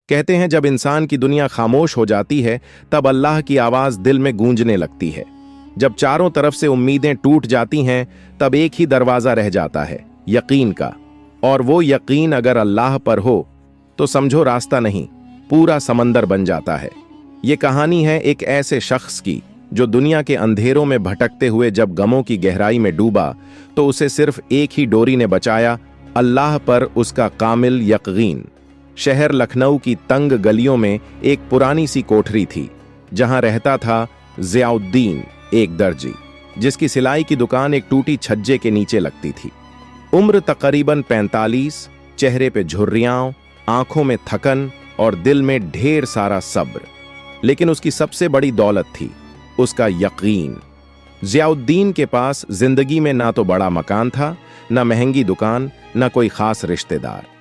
कहते हैं जब इंसान की दुनिया खामोश हो जाती है तब अल्लाह की आवाज दिल में गूंजने लगती है। जब चारों तरफ से उम्मीदें टूट जाती हैं तब एक ही दरवाजा रह जाता है, यकीन का। और वो यकीन अगर अल्लाह पर हो तो समझो रास्ता नहीं, पूरा समंदर बन जाता है। ये कहानी है एक ऐसे शख्स की जो दुनिया के अंधेरों में भटकते हुए जब गमों की गहराई में डूबा तो उसे सिर्फ एक ही डोरी ने बचाया, अल्लाह पर उसका कामिल यकीन। शहर लखनऊ की तंग गलियों में एक पुरानी सी कोठरी थी जहां रहता था ज़ियाउद्दीन, एक दर्जी जिसकी सिलाई की दुकान एक टूटी छज्जे के नीचे लगती थी। उम्र तकरीबन 45, चेहरे पे झुर्रियां, आंखों में थकन और दिल में ढेर सारा सब्र। लेकिन उसकी सबसे बड़ी दौलत थी उसका यकीन। ज़ियाउद्दीन के पास जिंदगी में ना तो बड़ा मकान था, ना महंगी दुकान, ना कोई खास रिश्तेदार।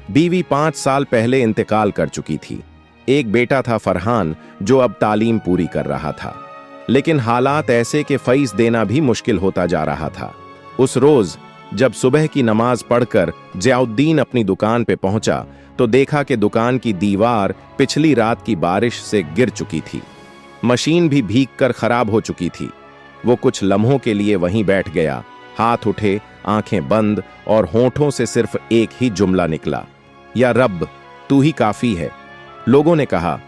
बीवी 5 साल पहले इंतकाल कर चुकी थी। एक बेटा था फरहान जो अब तालीम पूरी कर रहा था, लेकिन हालात ऐसे कि फीस देना भी मुश्किल होता जा रहा था। उस रोज जब सुबह की नमाज पढ़कर ज़ियाउद्दीन अपनी दुकान पे पहुंचा तो देखा कि दुकान की दीवार पिछली रात की बारिश से गिर चुकी थी। मशीन भी भीग कर खराब हो चुकी थी। वो कुछ लम्हों के लिए वहीं बैठ गया, हाथ उठे, आंखें बंद और होंठों से सिर्फ एक ही जुमला निकला, या रब तू ही काफी है। लोगों ने कहा,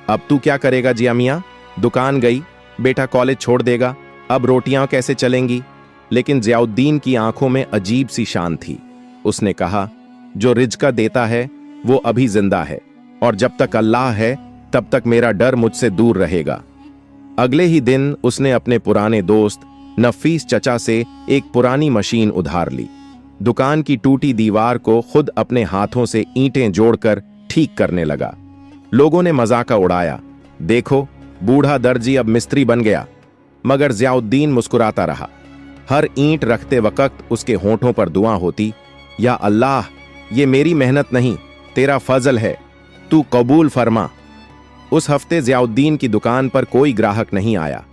अब तू क्या करेगा जिया मियां? दुकान गई, बेटा कॉलेज छोड़ देगा, अब रोटियां कैसे चलेंगी? लेकिन ज़ियाउद्दीन की आंखों में अजीब सी शान थी। उसने कहा, जो रिज़्क़ देता है वो अभी जिंदा है और जब तक अल्लाह है तब तक मेरा डर मुझसे दूर रहेगा। अगले ही दिन उसने अपने पुराने दोस्त नफीस चचा से एक पुरानी मशीन उधार ली। दुकान की टूटी दीवार को खुद अपने हाथों से ईंटें जोड़कर ठीक करने लगा। लोगों ने मजाक उड़ाया, देखो बूढ़ा दर्जी अब मिस्त्री बन गया। मगर ज़ियाउद्दीन मुस्कुराता रहा। हर ईंट रखते वक्त उसके होंठों पर दुआ होती, या अल्लाह ये मेरी मेहनत नहीं, तेरा फजल है, तू कबूल फरमा। उस हफ्ते ज़ियाउद्दीन की दुकान पर कोई ग्राहक नहीं आया,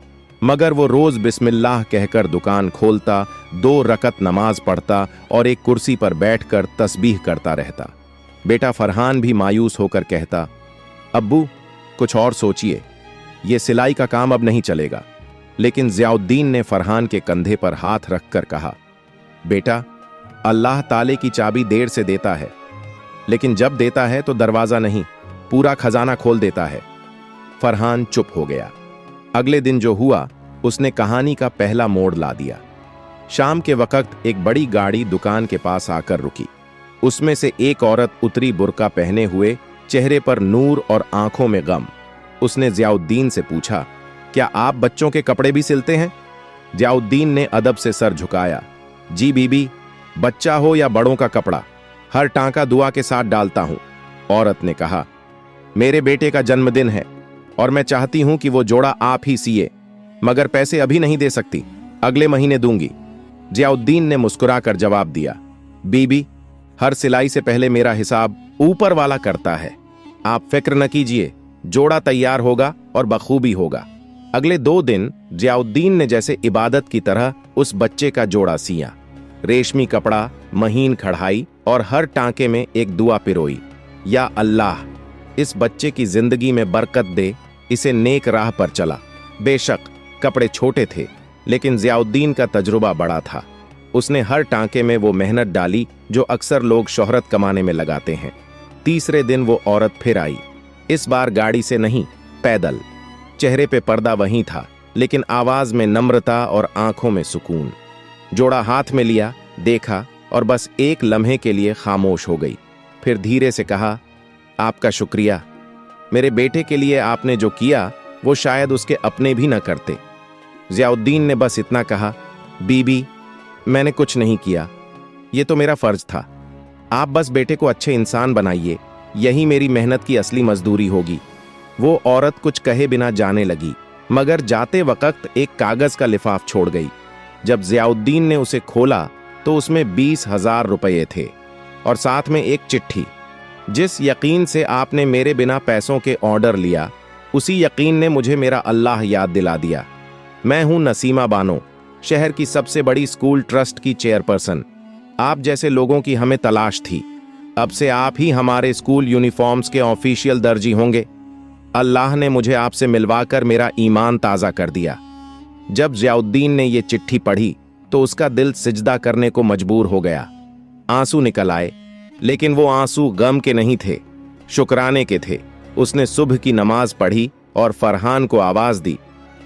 मगर वो रोज बिस्मिल्लाह कहकर दुकान खोलता, 2 रकत नमाज पढ़ता और एक कुर्सी पर बैठकर तस्बीह करता रहता। बेटा फरहान भी मायूस होकर कहता, अब्बू कुछ और सोचिए, ये सिलाई का काम अब नहीं चलेगा। लेकिन ज़ियाउद्दीन ने फरहान के कंधे पर हाथ रखकर कहा, बेटा अल्लाह ताले की चाबी देर से देता है, लेकिन जब देता है तो दरवाजा नहीं, पूरा खजाना खोल देता है। फरहान चुप हो गया। अगले दिन जो हुआ उसने कहानी का पहला मोड़ ला दिया। शाम के वक्त एक बड़ी गाड़ी दुकान के पास आकर रुकी। उसमें से एक औरत उतरी, बुर्का पहने हुए, चेहरे पर नूर और आंखों में गम। उसने ज़ियाउद्दीन से पूछा, क्या आप बच्चों के कपड़े भी सिलते हैं? ज़ियाउद्दीन ने अदब से सर झुकाया, जी बीबी, बच्चा हो या बड़ों का कपड़ा, हर टांका दुआ के साथ डालता हूं। औरत ने कहा, मेरे बेटे का जन्मदिन है और मैं चाहती हूं कि वो जोड़ा आप ही सिए, मगर पैसे अभी नहीं दे सकती, अगले महीने दूंगी। ज़ियाउद्दीन ने मुस्कुराकर जवाब दिया, बीबी हर सिलाई से पहले मेरा हिसाब ऊपर वाला करता है, आप फिक्र न कीजिए, जोड़ा तैयार होगा और बखूबी होगा। अगले 2 दिन ज़ियाउद्दीन ने जैसे इबादत की तरह उस बच्चे का जोड़ा सिया। रेशमी कपड़ा, महीन कढ़ाई और हर टांके में एक दुआ पिरोई, या अल्लाह इस बच्चे की जिंदगी में बरकत दे, इसे नेक राह पर चला। बेशक कपड़े छोटे थे, लेकिन ज़ियाउद्दीन का तजुर्बा बड़ा था। उसने हर टांके में वो मेहनत डाली जो अक्सर लोग शोहरत कमाने में लगाते हैं। तीसरे दिन वो औरत फिर आई, इस बार गाड़ी से नहीं, पैदल। चेहरे पे पर्दा वहीं था, लेकिन आवाज में नम्रता और आंखों में सुकून। जोड़ा हाथ में लिया, देखा और बस एक लम्हे के लिए खामोश हो गई। फिर धीरे से कहा, आपका शुक्रिया, मेरे बेटे के लिए आपने जो किया वो शायद उसके अपने भी न करते। ज़ियाउद्दीन ने बस इतना कहा, बीबी मैंने कुछ नहीं किया, ये तो मेरा फर्ज था, आप बस बेटे को अच्छे इंसान बनाइए, यही मेरी मेहनत की असली मजदूरी होगी। वो औरत कुछ कहे बिना जाने लगी, मगर जाते वक्त एक कागज का लिफाफ छोड़ गई। जब ज़ियाउद्दीन ने उसे खोला तो उसमें 20,000 रुपये थे और साथ में एक चिट्ठी। जिस यकीन से आपने मेरे बिना पैसों के ऑर्डर लिया, उसी यकीन ने मुझे मेरा अल्लाह याद दिला दिया। मैं हूं नसीमा बानो, शहर की सबसे बड़ी स्कूल ट्रस्ट की चेयरपर्सन। आप जैसे लोगों की हमें तलाश थी। अब से आप ही हमारे स्कूल यूनिफॉर्म्स के ऑफिशियल दर्जी होंगे। अल्लाह ने मुझे आपसे मिलवाकर मेरा ईमान ताज़ा कर दिया। जब ज़ियाउद्दीन ने ये चिट्ठी पढ़ी तो उसका दिल सिजदा करने को मजबूर हो गया। आंसू निकल आए, लेकिन वो आंसू गम के नहीं थे, शुक्राने के थे। उसने सुबह की नमाज पढ़ी और फरहान को आवाज दी,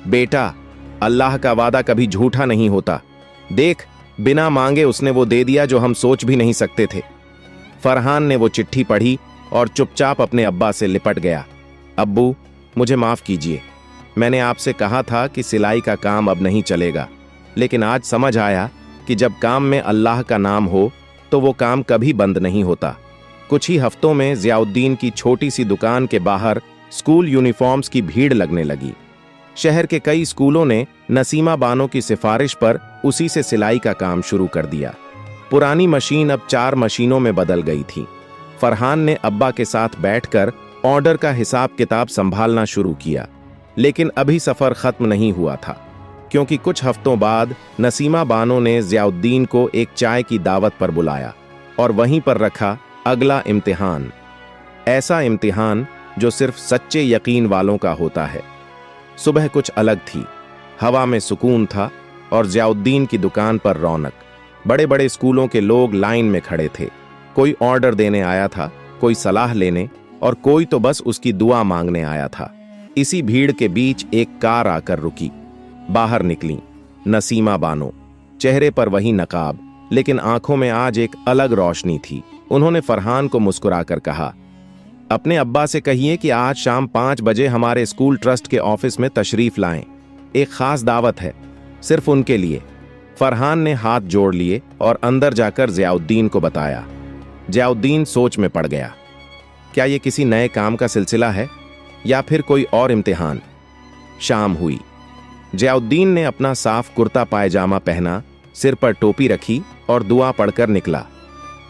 बेटा, अल्लाह का वादा कभी झूठा नहीं होता। देख, बिना मांगे उसने वो दे दिया जो हम सोच भी नहीं सकते थे। फरहान ने वो चिट्ठी पढ़ी और चुपचाप अपने अब्बा से लिपट गया। अब्बू, मुझे माफ कीजिए। मैंने आपसे कहा था कि सिलाई का काम अब नहीं चलेगा, लेकिन आज समझ आया कि जब काम में अल्लाह का नाम हो तो वो काम कभी बंद नहीं होता। कुछ ही हफ्तों में ज़ियाउद्दीन की छोटी सी दुकान के बाहर स्कूल यूनिफॉर्म्स की भीड़ लगने लगी। शहर के कई स्कूलों ने नसीमा बानो की सिफारिश पर उसी से सिलाई का काम शुरू कर दिया। पुरानी मशीन अब 4 मशीनों में बदल गई थी। फरहान ने अब्बा के साथ बैठकर ऑर्डर का हिसाब किताब संभालना शुरू किया, लेकिन अभी सफर खत्म नहीं हुआ था, क्योंकि कुछ हफ्तों बाद नसीमा बानो ने ज़ियाउद्दीन को एक चाय की दावत पर बुलाया और वहीं पर रखा अगला इम्तिहान। ऐसा इम्तिहान जो सिर्फ सच्चे यकीन वालों का होता है। सुबह कुछ अलग थी, हवा में सुकून था और ज़ियाउद्दीन की दुकान पर रौनक। बड़े बड़े स्कूलों के लोग लाइन में खड़े थे। कोई ऑर्डर देने आया था, कोई सलाह लेने और कोई तो बस उसकी दुआ मांगने आया था। इसी भीड़ के बीच एक कार आकर रुकी। बाहर निकली नसीमा बानो, चेहरे पर वही नकाब, लेकिन आंखों में आज एक अलग रोशनी थी। उन्होंने फरहान को मुस्कुराकर कहा, अपने अब्बा से कहिए कि आज शाम 5 बजे हमारे स्कूल ट्रस्ट के ऑफिस में तशरीफ लाएं। एक खास दावत है, सिर्फ उनके लिए। फरहान ने हाथ जोड़ लिए और अंदर जाकर ज़ियाउद्दीन को बताया। ज़ियाउद्दीन सोच में पड़ गया। क्या ये किसी नए काम का सिलसिला है या फिर कोई और इम्तिहान? शाम हुई। ज़ियाउद्दीन ने अपना साफ कुर्ता पायजामा पहना, सिर पर टोपी रखी और दुआ पढ़कर निकला।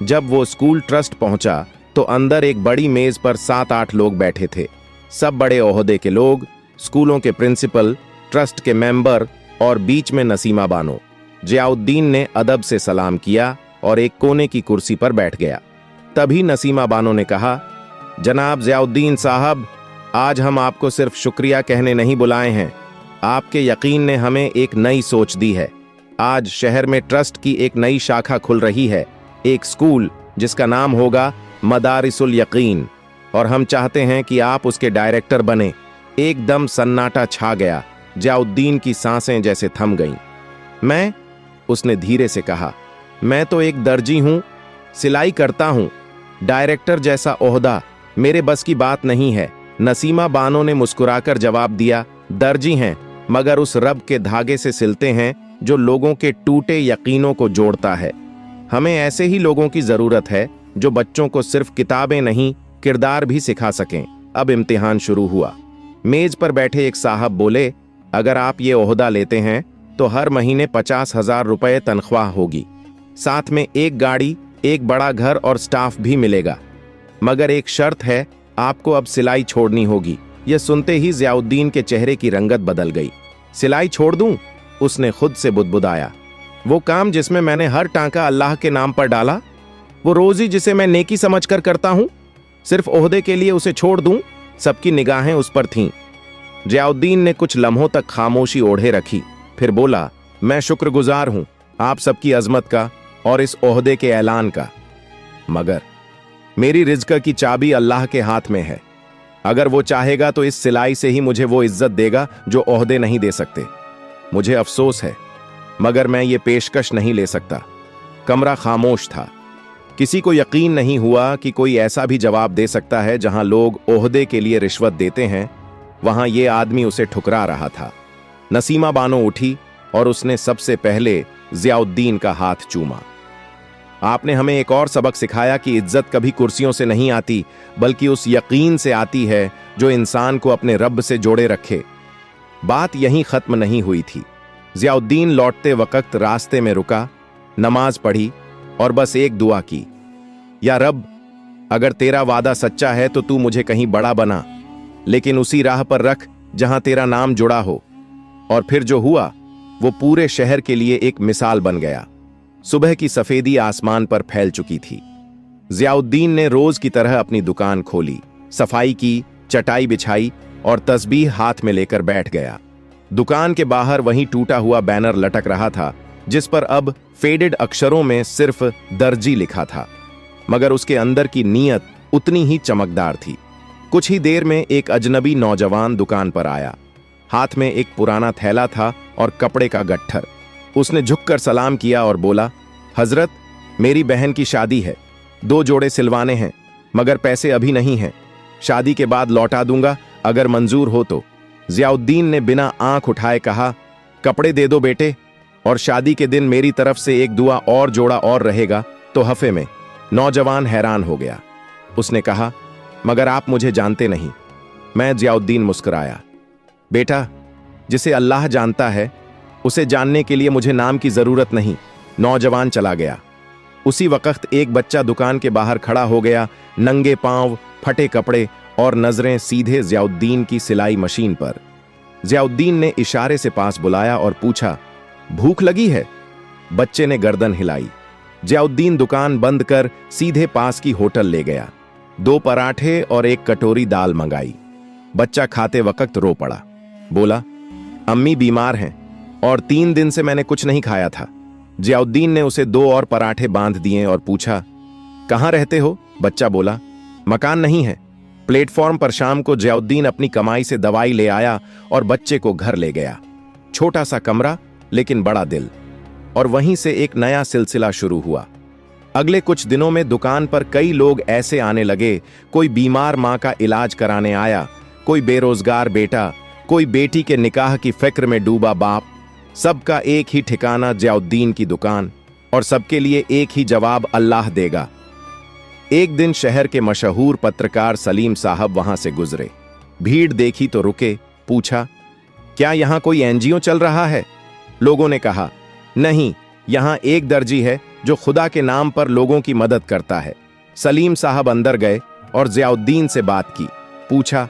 जब वो स्कूल ट्रस्ट पहुंचा तो अंदर एक बड़ी मेज पर 7-8 लोग बैठे थे। सब बड़े ओहदे के लोग, स्कूलों के प्रिंसिपल, ट्रस्ट के मेंबर और बीच में नसीमा बानो। ज़ियाउद्दीन ने अदब से सलाम किया और एक कोने की कुर्सी पर बैठ गया। तभी नसीमा बानो ने कहा, जनाब ज़ियाउद्दीन साहब, आज हम आपको सिर्फ शुक्रिया कहने नहीं बुलाए हैं। आपके यकीन ने हमें एक नई सोच दी है। आज शहर में ट्रस्ट की एक नई शाखा खुल रही है, एक स्कूल जिसका नाम होगा मदारिसुल यकीन, और हम चाहते हैं कि आप उसके डायरेक्टर बने। एकदम सन्नाटा छा गया। ज़ियाउद्दीन की सांसें जैसे थम गईं। मैं, उसने धीरे से कहा, मैं तो एक दर्जी हूं, सिलाई करता हूं। डायरेक्टर जैसा ओहदा मेरे बस की बात नहीं है। नसीमा बानो ने मुस्कुराकर जवाब दिया, दर्जी हैं, मगर उस रब के धागे से सिलते हैं जो लोगों के टूटे यकीनों को जोड़ता है। हमें ऐसे ही लोगों की जरूरत है जो बच्चों को सिर्फ किताबें नहीं, किरदार भी सिखा सकें। अब इम्तिहान शुरू हुआ। मेज पर बैठे एक साहब बोले, अगर आप ये ओहदा लेते हैं तो हर महीने 50,000 रुपए तनख्वाह होगी, साथ में एक गाड़ी, एक बड़ा घर और स्टाफ भी मिलेगा। मगर एक शर्त है, आपको अब सिलाई छोड़नी होगी। यह सुनते ही ज़ियाउद्दीन के चेहरे की रंगत बदल गई। सिलाई छोड़ दूं? उसने खुद से बुदबुदाया। वो काम जिसमें मैंने हर टांका अल्लाह के नाम पर डाला, वो रोजी जिसे मैं नेकी समझकर करता हूं, सिर्फ ओहदे के लिए उसे छोड़ दूं? सबकी निगाहें उस पर थीं। ज़ियाउद्दीन ने कुछ लम्हों तक खामोशी ओढ़े रखी, फिर बोला, मैं शुक्रगुजार हूं आप सबकी अजमत का और इस ओहदे के ऐलान का, मगर मेरी रिज़्क की चाबी अल्लाह के हाथ में है। अगर वो चाहेगा तो इस सिलाई से ही मुझे वो इज्जत देगा जो ओहदे नहीं दे सकते। मुझे अफसोस है, मगर मैं ये पेशकश नहीं ले सकता। कमरा खामोश था। किसी को यकीन नहीं हुआ कि कोई ऐसा भी जवाब दे सकता है जहां लोग ओहदे के लिए रिश्वत देते हैं, वहां ये आदमी उसे ठुकरा रहा था। नसीमा बानो उठी और उसने सबसे पहले ज़ियाउद्दीन का हाथ चूमा। आपने हमें एक और सबक सिखाया कि इज्जत कभी कुर्सियों से नहीं आती, बल्कि उस यकीन से आती है जो इंसान को अपने रब से जोड़े रखे। बात यहीं खत्म नहीं हुई थी। ज़ियाउद्दीन लौटते वक्त रास्ते में रुका, नमाज पढ़ी और बस एक दुआ की, या रब, अगर तेरा वादा सच्चा है तो तू मुझे कहीं बड़ा बना, लेकिन उसी राह पर रख जहां तेरा नाम जुड़ा हो। और फिर जो हुआ वो पूरे शहर के लिए एक मिसाल बन गया। सुबह की सफेदी आसमान पर फैल चुकी थी। जियाउद्दीन ने रोज की तरह अपनी दुकान खोली, सफाई की, चटाई बिछाई और तस्बीह हाथ में लेकर बैठ गया। दुकान के बाहर वहीं टूटा हुआ बैनर लटक रहा था जिस पर अब फेडेड अक्षरों में सिर्फ दर्जी लिखा था, मगर उसके अंदर की नीयत उतनी ही चमकदार थी। कुछ ही देर में एक अजनबी नौजवान दुकान पर आया। हाथ में एक पुराना थैला था और कपड़े का गट्ठर। उसने झुककर सलाम किया और बोला, हजरत, मेरी बहन की शादी है, 2 जोड़े सिलवाने हैं, मगर पैसे अभी नहीं हैं। शादी के बाद लौटा दूंगा अगर मंजूर हो तो। जियाउद्दीन ने बिना आंख उठाए कहा, कपड़े दे दो बेटे, और शादी के दिन मेरी तरफ से एक दुआ और जोड़ा और रहेगा तो हफे में। नौजवान हैरान हो गया। उसने कहा, मगर आप मुझे जानते नहीं। मैं जियाउद्दीन मुस्कुराया। बेटा, जिसे अल्लाह जानता है उसे जानने के लिए मुझे नाम की जरूरत नहीं। नौजवान चला गया। उसी वक्त एक बच्चा दुकान के बाहर खड़ा हो गया, नंगे पांव, फटे कपड़े और नजरें सीधे जियाउद्दीन की सिलाई मशीन पर। जियाउद्दीन ने इशारे से पास बुलाया और पूछा, भूख लगी है? बच्चे ने गर्दन हिलाई। जियाउद्दीन दुकान बंद कर सीधे पास की होटल ले गया। 2 पराठे और 1 कटोरी दाल मंगाई। बच्चा खाते वक्त रो पड़ा। बोला, अम्मी बीमार हैं और 3 दिन से मैंने कुछ नहीं खाया था। जियाउद्दीन ने उसे 2 और पराठे बांध दिए और पूछा, कहाँ रहते हो? बच्चा बोला, मकान नहीं है। प्लेटफॉर्म पर शाम को जियाउद्दीन अपनी कमाई से दवाई ले आया और बच्चे को घर ले गया। छोटा सा कमरा लेकिन बड़ा दिल। और वहीं से एक नया सिलसिला शुरू हुआ। अगले कुछ दिनों में दुकान पर कई लोग ऐसे आने लगे। कोई बीमार मां का इलाज कराने आया, कोई बेरोजगार बेटा, कोई बेटी के निकाह की फिक्र में डूबा बाप। सबका एक ही ठिकाना जियाउद्दीन की दुकान, और सबके लिए एक ही जवाब, अल्लाह देगा। एक दिन शहर के मशहूर पत्रकार सलीम साहब वहां से गुजरे। भीड़ देखी तो रुके, पूछा, क्या यहां कोई एनजीओ चल रहा है? लोगों ने कहा, नहीं, यहां एक दर्जी है जो खुदा के नाम पर लोगों की मदद करता है। सलीम साहब अंदर गए और जियाउद्दीन से बात की। पूछा,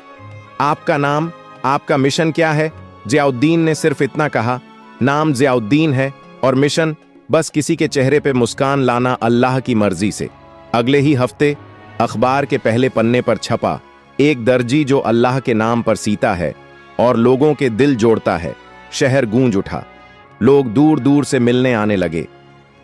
आपका नाम, आपका मिशन क्या है? जियाउद्दीन ने सिर्फ इतना कहा, नाम जियाउद्दीन है और मिशन बस किसी के चेहरे पे मुस्कान लाना अल्लाह की मर्जी से। अगले ही हफ्ते अखबार के पहले पन्ने पर छपा, एक दर्जी जो अल्लाह के नाम पर सीता है और लोगों के दिल जोड़ता है। शहर गूंज उठा। लोग दूर दूर से मिलने आने लगे।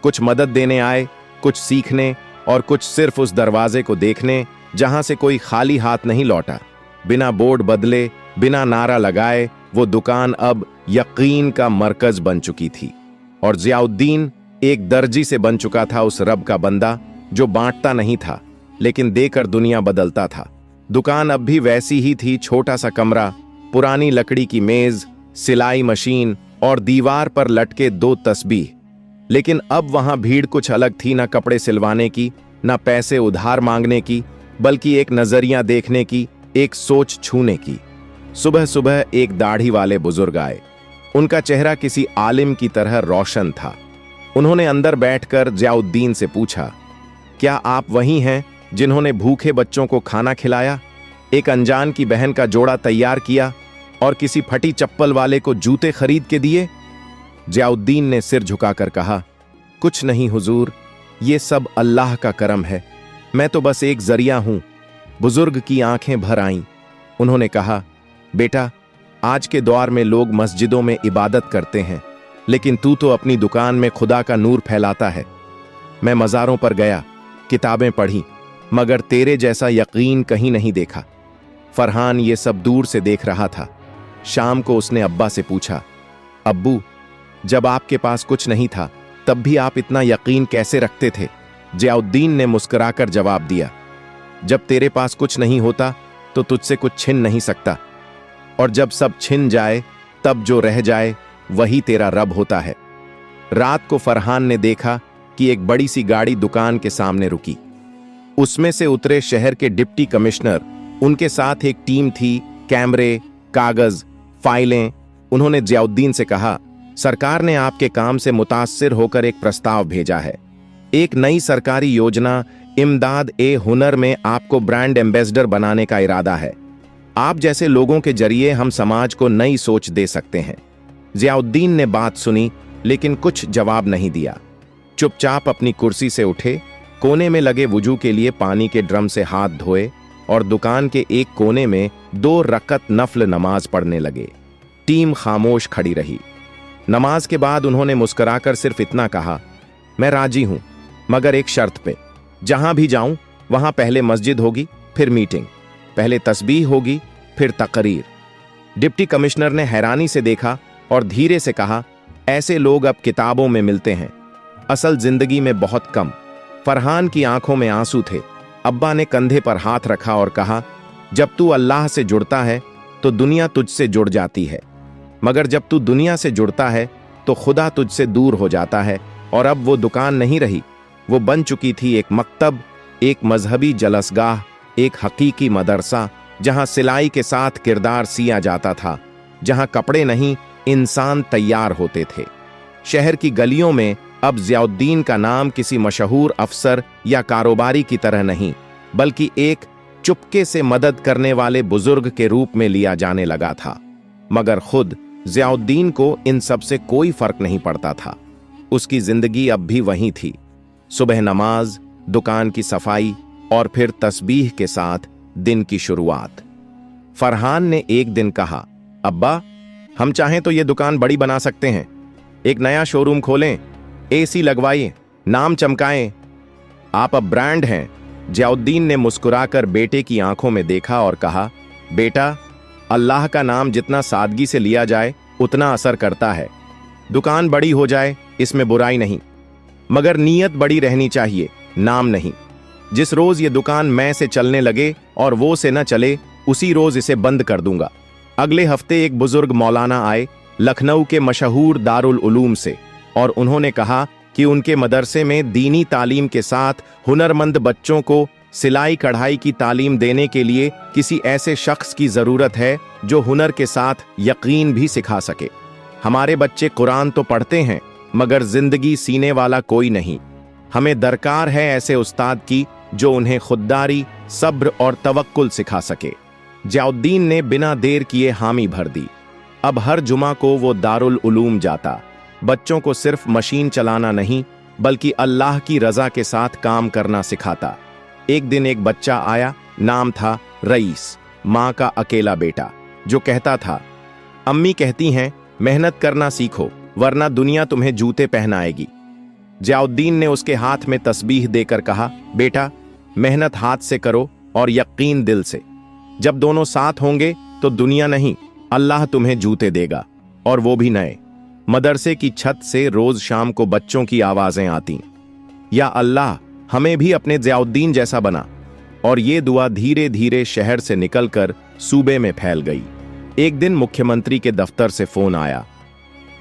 कुछ मदद देने आए, कुछ सीखने और कुछ सिर्फ उस दरवाजे को देखने जहां से कोई खाली हाथ नहीं लौटा। बिना बोर्ड बदले, बिना नारा लगाए, वो दुकान अब यकीन का मरकज बन चुकी थी। और जियाउद्दीन एक दर्जी से बन चुका था उस रब का बंदा जो बांटता नहीं था लेकिन देकर दुनिया बदलता था। दुकान अब भी वैसी ही थी, छोटा सा कमरा, पुरानी लकड़ी की मेज, सिलाई मशीन और दीवार पर लटके 2 तस्बीह। लेकिन अब वहां भीड़ कुछ अलग थी, ना कपड़े सिलवाने की, ना पैसे उधार मांगने की, बल्कि एक नजरिया देखने की, एक सोच छूने की। सुबह सुबह एक दाढ़ी वाले बुजुर्ग आए। उनका चेहरा किसी आलिम की तरह रोशन था। उन्होंने अंदर बैठकर जियाउद्दीन से पूछा, क्या आप वही हैं जिन्होंने भूखे बच्चों को खाना खिलाया, एक अनजान की बहन का जोड़ा तैयार किया और किसी फटी चप्पल वाले को जूते खरीद के दिए? जियाउद्दीन ने सिर झुकाकर कहा, कुछ नहीं हुजूर, ये सब अल्लाह का करम है, मैं तो बस एक जरिया हूं। बुजुर्ग की आंखें भर आईं। उन्होंने कहा, बेटा, आज के दौर में लोग मस्जिदों में इबादत करते हैं, लेकिन तू तो अपनी दुकान में खुदा का नूर फैलाता है। मैं मज़ारों पर गया, किताबें पढ़ी, मगर तेरे जैसा यकीन कहीं नहीं देखा। फरहान ये सब दूर से देख रहा था। शाम को उसने अब्बा से पूछा, अब्बू, जब आपके पास कुछ नहीं था तब भी आप इतना यकीन कैसे रखते थे? जियाउद्दीन ने मुस्कुराकर जवाब दिया, जब तेरे पास कुछ नहीं होता तो तुझसे कुछ छिन नहीं सकता, और जब सब छिन जाए तब जो रह जाए वही तेरा रब होता है। रात को फरहान ने देखा कि एक बड़ी सी गाड़ी दुकान के सामने रुकी। उसमें से उतरे शहर के डिप्टी कमिश्नर, उनके साथ एक टीम थी, कैमरे, कागज, फाइलें। उन्होंने जियाउद्दीन से कहा, सरकार ने आपके काम से मुतासिर होकर एक प्रस्ताव भेजा है। एक नई सरकारी योजना इमदाद ए हुनर में आपको ब्रांड एम्बेसडर बनाने का इरादा है। आप जैसे लोगों के जरिए हम समाज को नई सोच दे सकते हैं। जियाउद्दीन ने बात सुनी लेकिन कुछ जवाब नहीं दिया। चुपचाप अपनी कुर्सी से उठे, कोने में लगे वुजू के लिए पानी के ड्रम से हाथ धोए और दुकान के एक कोने में 2 रकअत नफल नमाज पढ़ने लगे। टीम खामोश खड़ी रही। नमाज के बाद उन्होंने मुस्कुराकर सिर्फ इतना कहा, मैं राजी हूं, मगर एक शर्त पे। जहां भी जाऊं वहां पहले मस्जिद होगी, फिर मीटिंग, पहले तस्बीह होगी, फिर तकरीर। डिप्टी कमिश्नर ने हैरानी से देखा और धीरे से कहा, ऐसे लोग अब किताबों में मिलते हैं, असल जिंदगी में बहुत कम। फरहान की आंखों में आंसू थे। अब्बा ने कंधे पर हाथ रखा और कहा, जब तू अल्लाह से जुड़ता है तो दुनिया तुझसे जुड़ जाती है, मगर जब तू दुनिया से जुड़ता है तो खुदा तुझसे दूर हो जाता है। और अब वो दुकान नहीं रही, वो बन चुकी थी एक मकतब, एक मजहबी जलसगाह, एक हकीकी मदरसा, जहां सिलाई के साथ किरदार सिया जाता था, जहां कपड़े नहीं इंसान तैयार होते थे। शहर की गलियों में अब ज़ियाउद्दीन का नाम किसी मशहूर अफसर या कारोबारी की तरह नहीं, बल्कि एक चुपके से मदद करने वाले बुजुर्ग के रूप में लिया जाने लगा था। मगर खुद ज़ियाउद्दीन को इन सब से कोई फर्क नहीं पड़ता था। उसकी जिंदगी अब भी वही थी, सुबह नमाज, दुकान की सफाई और फिर तस्बीह के साथ दिन की शुरुआत। फरहान ने एक दिन कहा, अब्बा, हम चाहें तो ये दुकान बड़ी बना सकते हैं, एक नया शोरूम खोलें, एसी लगवाइए, नाम चमकाएं, आप अब ब्रांड हैं। ज़ियाउद्दीन ने मुस्कुराकर बेटे की आंखों में देखा और कहा, बेटा, अल्लाह का नाम जितना सादगी से लिया जाए उतना असर करता है। दुकान बड़ी हो जाए, इसमें बुराई नहीं, मगर नीयत बड़ी रहनी चाहिए, नाम नहीं। जिस रोज ये दुकान मैं से चलने लगे और वो से न चले, उसी रोज इसे बंद कर दूंगा। अगले हफ्ते एक बुजुर्ग मौलाना आए लखनऊ के मशहूर दारुल उलूम से, और उन्होंने कहा कि उनके मदरसे में दीनी तालीम के साथ हुनरमंद बच्चों को सिलाई कढ़ाई की तालीम देने के लिए किसी ऐसे शख्स की जरूरत है जो हुनर के साथ यकीन भी सिखा सके। हमारे बच्चे कुरान तो पढ़ते हैं, मगर जिंदगी सीने वाला कोई नहीं। हमें दरकार है ऐसे उस्ताद की जो उन्हें खुददारी, सब्र और तवक्कुल सिखा सके। ज़ियाउद्दीन ने बिना देर किए हामी भर दी। अब हर जुमा को वो दारुल उलूम जाता, बच्चों को सिर्फ मशीन चलाना नहीं बल्कि अल्लाह की रजा के साथ काम करना सिखाता। एक दिन एक बच्चा आया, नाम था रईस, माँ का अकेला बेटा, जो कहता था, अम्मी कहती हैं मेहनत करना सीखो वरना दुनिया तुम्हें जूते पहनाएगी। ज़ियाउद्दीन ने उसके हाथ में तस्बीह देकर कहा, बेटा, मेहनत हाथ से करो और यकीन दिल से। जब दोनों साथ होंगे तो दुनिया नहीं, अल्लाह तुम्हें जूते देगा, और वो भी नए। मदरसे की छत से रोज शाम को बच्चों की आवाजें आती, या अल्लाह हमें भी अपने ज़ियाउद्दीन जैसा बना। और ये दुआ धीरे धीरे शहर से निकलकर सूबे में फैल गई। एक दिन मुख्यमंत्री के दफ्तर से फोन आया,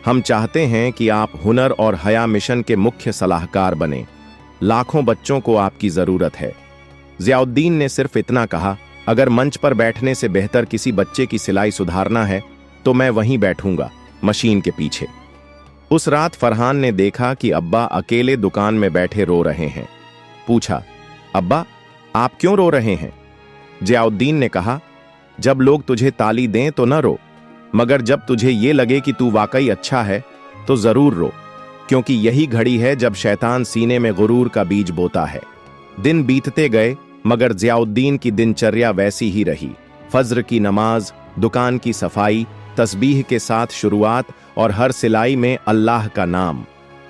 हम चाहते हैं कि आप हुनर और हया मिशन के मुख्य सलाहकार बने, लाखों बच्चों को आपकी जरूरत है। ज़ियाउद्दीन ने सिर्फ इतना कहा, अगर मंच पर बैठने से बेहतर किसी बच्चे की सिलाई सुधारना है तो मैं वहीं बैठूंगा, मशीन के पीछे। उस रात फरहान ने देखा कि अब्बा अकेले दुकान में बैठे रो रहे हैं। पूछा, अब्बा, आप क्यों रो रहे हैं? ज़ियाउद्दीन ने कहा, जब लोग तुझे ताली दें तो न रो, मगर जब तुझे ये लगे कि तू वाकई अच्छा है तो जरूर रो, क्योंकि यही घड़ी है जब शैतान सीने में गुरूर का बीज बोता है। दिन बीतते गए, मगर ज़ियाउद्दीन की दिनचर्या वैसी ही रही। फज्र की नमाज, दुकान की सफाई, तस्बीह के साथ शुरुआत और हर सिलाई में अल्लाह का नाम।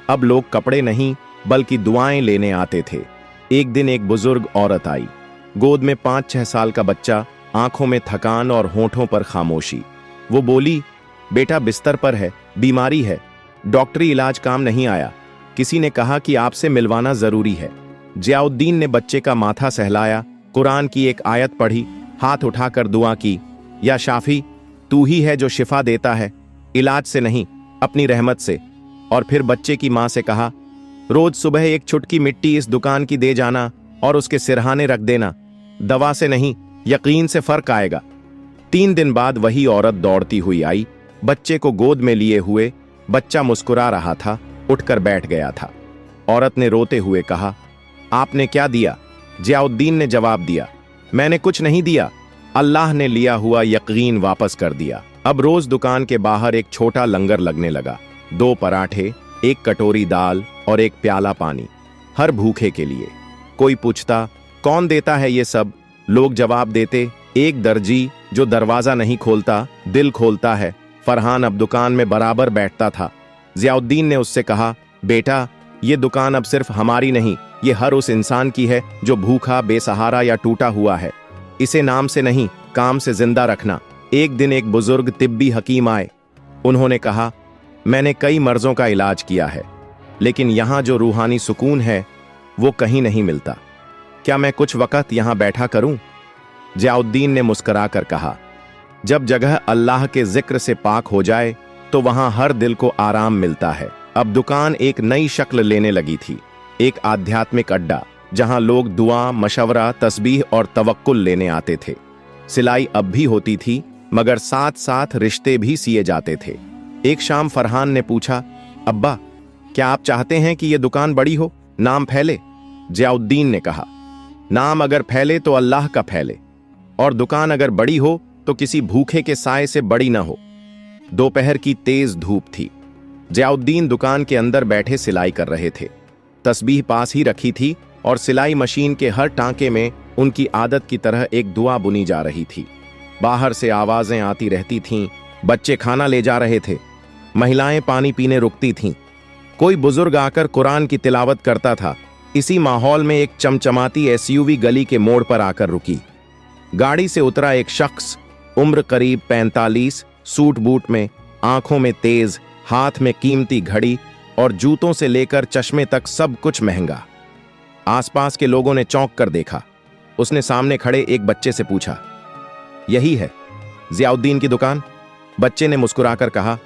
अब लोग कपड़े नहीं बल्कि दुआएं लेने आते थे। एक दिन एक बुजुर्ग औरत आई, गोद में 5-6 साल का बच्चा, आंखों में थकान और होठों पर खामोशी। वो बोली, बेटा बिस्तर पर है, बीमारी है, डॉक्टरी इलाज काम नहीं आया, किसी ने कहा कि आपसे मिलवाना जरूरी है। ज़ियाउद्दीन ने बच्चे का माथा सहलाया, कुरान की एक आयत पढ़ी, हाथ उठाकर दुआ की, या शाफी, तू ही है जो शिफा देता है, इलाज से नहीं अपनी रहमत से। और फिर बच्चे की मां से कहा, रोज सुबह एक चुटकी मिट्टी इस दुकान की दे जाना और उसके सिरहाने रख देना, दवा से नहीं यकीन से फर्क आएगा। 3 दिन बाद वही औरत दौड़ती हुई आई, बच्चे को गोद में लिए हुए। बच्चा मुस्कुरा रहा था, उठकर बैठ गया था। औरत ने रोते हुए कहा, आपने क्या दिया? ज़ियाउद्दीन ने जवाब दिया, मैंने कुछ नहीं दिया, अल्लाह ने लिया हुआ यकीन वापस कर दिया। अब रोज दुकान के बाहर एक छोटा लंगर लगने लगा, 2 पराठे, 1 कटोरी दाल और 1 प्याला पानी, हर भूखे के लिए। कोई पूछता, कौन देता है ये सब? लोग जवाब देते, एक दर्जी जो दरवाजा नहीं खोलता, दिल खोलता है। फरहान अब दुकान में बराबर बैठता था। जियाउद्दीन ने उससे कहा, बेटा, ये दुकान अब सिर्फ हमारी नहीं, ये हर उस इंसान की है जो भूखा, बेसहारा या टूटा हुआ है। इसे नाम से नहीं, काम से जिंदा रखना। एक दिन एक बुजुर्ग तिब्बी हकीम आए। उन्होंने कहा, मैंने कई मर्जों का इलाज किया है, लेकिन यहां जो रूहानी सुकून है वो कहीं नहीं मिलता। क्या मैं कुछ वक्त यहां बैठा करूं? जियाउद्दीन ने मुस्कुराकर कहा, जब जगह अल्लाह के जिक्र से पाक हो जाए तो वहां हर दिल को आराम मिलता है। अब दुकान एक नई शक्ल लेने लगी थी, एक आध्यात्मिक अड्डा जहां लोग दुआ, मशवरा, तस्बीह और तवक्कुल लेने आते थे। सिलाई अब भी होती थी, मगर साथ साथ रिश्ते भी सिए जाते थे। एक शाम फरहान ने पूछा, अब्बा, क्या आप चाहते हैं कि यह दुकान बड़ी हो, नाम फैले? जियाउद्दीन ने कहा, नाम अगर फैले तो अल्लाह का फैले, और दुकान अगर बड़ी हो तो किसी भूखे के साए से बड़ी ना हो। दोपहर की तेज धूप थी। जियाउद्दीन दुकान के अंदर बैठे सिलाई कर रहे थे। तस्बीह पास ही रखी थी और सिलाई मशीन के हर टांके में उनकी आदत की तरह एक दुआ बुनी जा रही थी। बाहर से आवाजें आती रहती थीं, बच्चे खाना ले जा रहे थे, महिलाएं पानी पीने रुकती थीं, कोई बुजुर्ग आकर कुरान की तिलावत करता था। इसी माहौल में एक चमचमाती एसयूवी गली के मोड़ पर आकर रुकी। गाड़ी से उतरा एक शख्स, उम्र करीब 45, सूट बूट में, आंखों में तेज, हाथ में कीमती घड़ी और जूतों से लेकर चश्मे तक सब कुछ महंगा। आसपास के लोगों ने चौंक कर देखा। उसने सामने खड़े एक बच्चे से पूछा, यही है जियाउद्दीन की दुकान? बच्चे ने मुस्कुराकर कहा,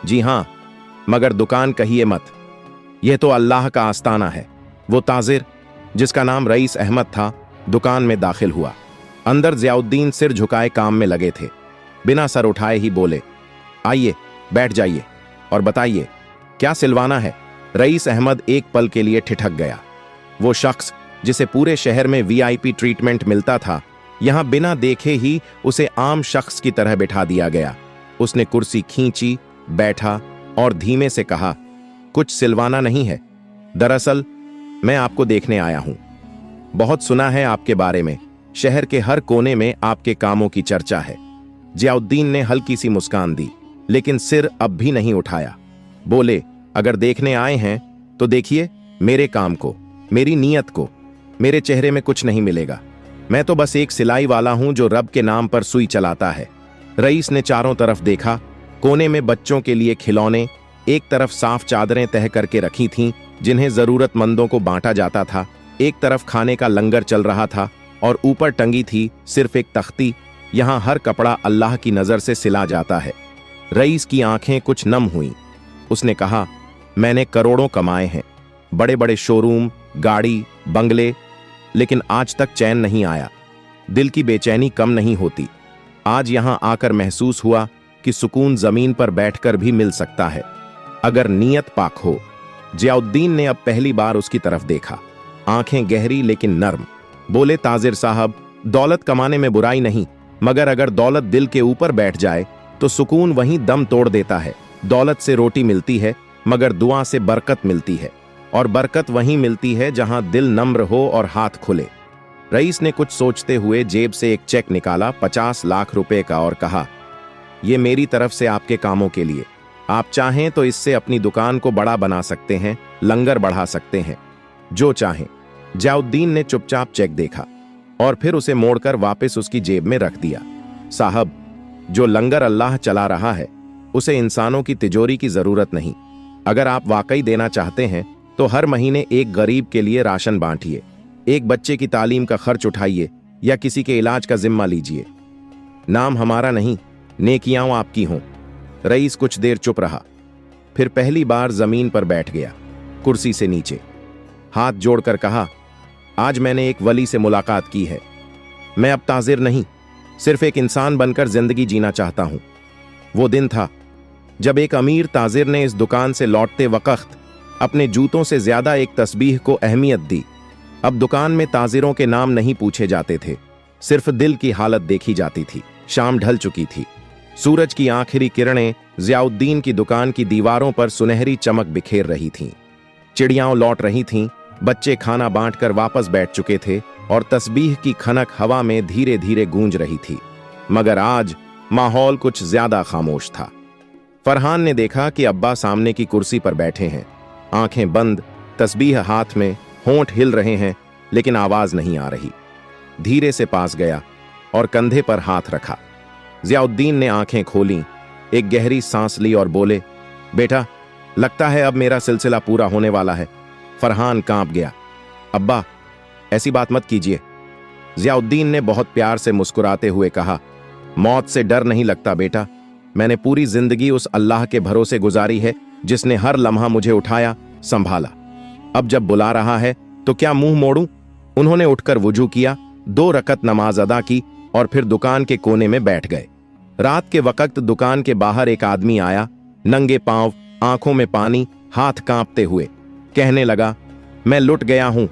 जी हां, मगर दुकान कहिए मत, यह तो अल्लाह का आस्ताना है। वो ताजिर, जिसका नाम रईस अहमद था, दुकान में दाखिल हुआ। अंदर जियाउद्दीन सिर झुकाए काम में लगे थे। बिना सर उठाए ही बोले, आइए बैठ जाइए और बताइए क्या सिलवाना है? रईस अहमद एक पल के लिए ठिठक गया। वो शख्स जिसे पूरे शहर में वीआईपी ट्रीटमेंट मिलता था, यहां बिना देखे ही उसे आम शख्स की तरह बिठा दिया गया। उसने कुर्सी खींची, बैठा और धीमे से कहा, कुछ सिलवाना नहीं है, दरअसल मैं आपको देखने आया हूं। बहुत सुना है आपके बारे में, शहर के हर कोने में आपके कामों की चर्चा है। जियाउद्दीन ने हल्की सी मुस्कान दी, लेकिन सिर अब भी नहीं उठाया। बोले, अगर देखने आए हैं तो देखिए मेरे काम को, मेरी नीयत को। मेरे चेहरे में कुछ नहीं मिलेगा, मैं तो बस एक सिलाई वाला हूं जो रब के नाम पर सुई चलाता है। रईस ने चारों तरफ देखा। कोने में बच्चों के लिए खिलौने, एक तरफ साफ चादरें तह करके रखी थीं जिन्हें जरूरतमंदों को बांटा जाता था, एक तरफ खाने का लंगर चल रहा था और ऊपर टंगी थी सिर्फ एक तख्ती, यहां हर कपड़ा अल्लाह की नजर से सिला जाता है। रईस की आंखें कुछ नम हुईं। उसने कहा, मैंने करोड़ों कमाए हैं, बड़े बड़े शोरूम, गाड़ी, बंगले, लेकिन आज तक चैन नहीं आया। दिल की बेचैनी कम नहीं होती। आज यहां आकर महसूस हुआ कि सुकून जमीन पर बैठकर भी मिल सकता है, अगर नीयत पाक हो। जियाउद्दीन ने अब पहली बार उसकी तरफ देखा, आंखें गहरी लेकिन नर्म। बोले, ताजिर साहब, दौलत कमाने में बुराई नहीं, मगर अगर दौलत दिल के ऊपर बैठ जाए तो सुकून वहीं दम तोड़ देता है। दौलत से रोटी मिलती है, मगर दुआ से बरकत मिलती है, और बरकत वहीं मिलती है जहां दिल नम्र हो और हाथ खुले। रईस ने कुछ सोचते हुए जेब से एक चेक निकाला, 50 लाख रुपए का, और कहा, यह मेरी तरफ से आपके कामों के लिए। आप चाहें तो इससे अपनी दुकान को बड़ा बना सकते हैं, लंगर बढ़ा सकते हैं, जो चाहें। जियाउद्दीन ने चुपचाप चेक देखा और फिर उसे मोड़कर वापस उसकी जेब में रख दिया। साहब, जो लंगर अल्लाह चला रहा है उसे इंसानों की तिजोरी की जरूरत नहीं। अगर आप वाकई देना चाहते हैं तो हर महीने एक गरीब के लिए राशन बांटिए, एक बच्चे की तालीम का खर्च उठाइए या किसी के इलाज का जिम्मा लीजिए। नाम हमारा नहीं, नेकियां आपकी हों। रईस कुछ देर चुप रहा, फिर पहली बार जमीन पर बैठ गया, कुर्सी से नीचे। हाथ जोड़कर कहा, आज मैंने एक वली से मुलाकात की है। मैं अब ताजिर नहीं, सिर्फ एक इंसान बनकर जिंदगी जीना चाहता हूं। वो दिन था जब एक अमीर ताजिर ने इस दुकान से लौटते वक्त अपने जूतों से ज्यादा एक तस्बीह को अहमियत दी। अब दुकान में ताजिरों के नाम नहीं पूछे जाते थे, सिर्फ दिल की हालत देखी जाती थी। शाम ढल चुकी थी। सूरज की आखिरी किरणें जियाउद्दीन की दुकान की दीवारों पर सुनहरी चमक बिखेर रही थीं। चिड़ियाओं लौट रही थीं, बच्चे खाना बांटकर वापस बैठ चुके थे और तस्बीह की खनक हवा में धीरे धीरे गूंज रही थी। मगर आज माहौल कुछ ज्यादा खामोश था। फरहान ने देखा कि अब्बा सामने की कुर्सी पर बैठे हैं, आंखें बंद, तस्बीह हाथ में, होंठ हिल रहे हैं लेकिन आवाज नहीं आ रही। धीरे से पास गया और कंधे पर हाथ रखा। जियाउद्दीन ने आंखें खोलीं, एक गहरी सांस ली और बोले, बेटा, लगता है अब मेरा सिलसिला पूरा होने वाला है। फरहान कांप गया। अब्बा, ऐसी बात मत कीजिए। जियाउद्दीन ने बहुत प्यार से मुस्कुराते हुए कहा, मौत से डर नहीं लगता बेटा। मैंने पूरी जिंदगी उस अल्लाह के भरोसे गुजारी है जिसने हर लम्हा मुझे उठाया, संभाला। अब जब बुला रहा है तो क्या मुंह मोड़ूं? उन्होंने उठकर वुजू किया, 2 रकत नमाज अदा की और फिर दुकान के कोने में बैठ गए। रात के वक्त दुकान के बाहर एक आदमी आया, नंगे पांव, आंखों में पानी, हाथ कांपते हुए। कहने लगा, मैं लुट गया हूं,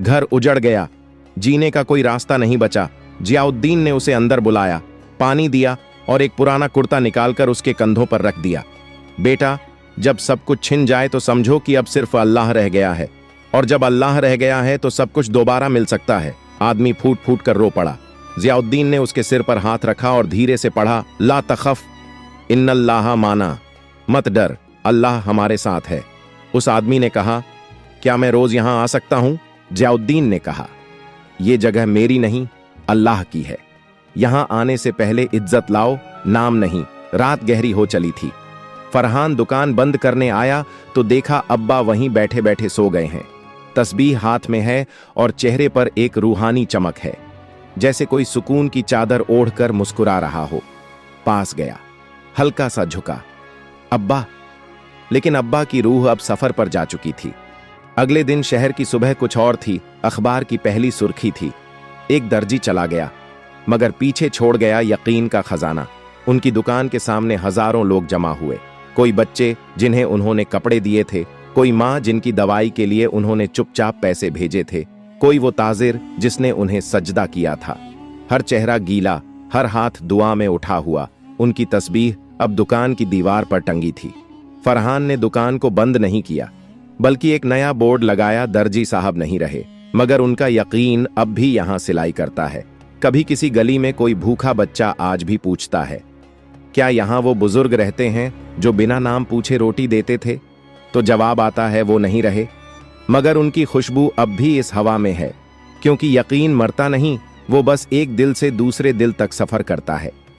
घर उजड़ गया, जीने का कोई रास्ता नहीं बचा। जियाउद्दीन ने उसे अंदर बुलाया, पानी दिया और एक पुराना कुर्ता निकालकर उसके कंधों पर रख दिया। बेटा, जब सब कुछ छिन जाए तो समझो कि अब सिर्फ अल्लाह रह गया है, और जब अल्लाह रह गया है तो सब कुछ दोबारा मिल सकता है। आदमी फूट फूट कर रो पड़ा। जियाउद्दीन ने उसके सिर पर हाथ रखा और धीरे से पढ़ा, ला तखफ इन्नल्लाह माना, मत डर, अल्लाह हमारे साथ है। उस आदमी ने कहा, क्या मैं रोज यहां आ सकता हूं? जियाउद्दीन ने कहा, यह जगह मेरी नहीं, अल्लाह की है। यहां आने से पहले इज्जत लाओ, नाम नहीं। रात गहरी हो चली थी। फरहान दुकान बंद करने आया तो देखा अब्बा वहीं बैठे बैठे सो गए हैं। तस्बीह हाथ में है और चेहरे पर एक रूहानी चमक है, जैसे कोई सुकून की चादर ओढ़कर मुस्कुरा रहा हो। पास गया, हल्का सा झुका, अब्बा। लेकिन अब्बा की रूह अब सफर पर जा चुकी थी। अगले दिन शहर की सुबह कुछ और थी। अखबार की पहली सुर्खी थी, एक दर्जी चला गया मगर पीछे छोड़ गया यकीन का खजाना। उनकी दुकान के सामने हजारों लोग जमा हुए। कोई बच्चे जिन्हें उन्होंने कपड़े दिए थे, कोई माँ जिनकी दवाई के लिए उन्होंने चुपचाप पैसे भेजे थे, कोई वो ताजिर जिसने उन्हें सजदा किया था। हर चेहरा गीला, हर हाथ दुआ में उठा हुआ। उनकी तस्बीह अब दुकान की दीवार पर टंगी थी। फरहान ने दुकान को बंद नहीं किया, बल्कि एक नया बोर्ड लगाया, दर्जी साहब नहीं रहे, मगर उनका यकीन अब भी यहां सिलाई करता है। कभी किसी गली में कोई भूखा बच्चा आज भी पूछता है, क्या यहां वो बुजुर्ग रहते हैं जो बिना नाम पूछे रोटी देते थे? तो जवाब आता है, वो नहीं रहे, मगर उनकी खुशबू अब भी इस हवा में है, क्योंकि यकीन मरता नहीं, वो बस एक दिल से दूसरे दिल तक सफर करता है।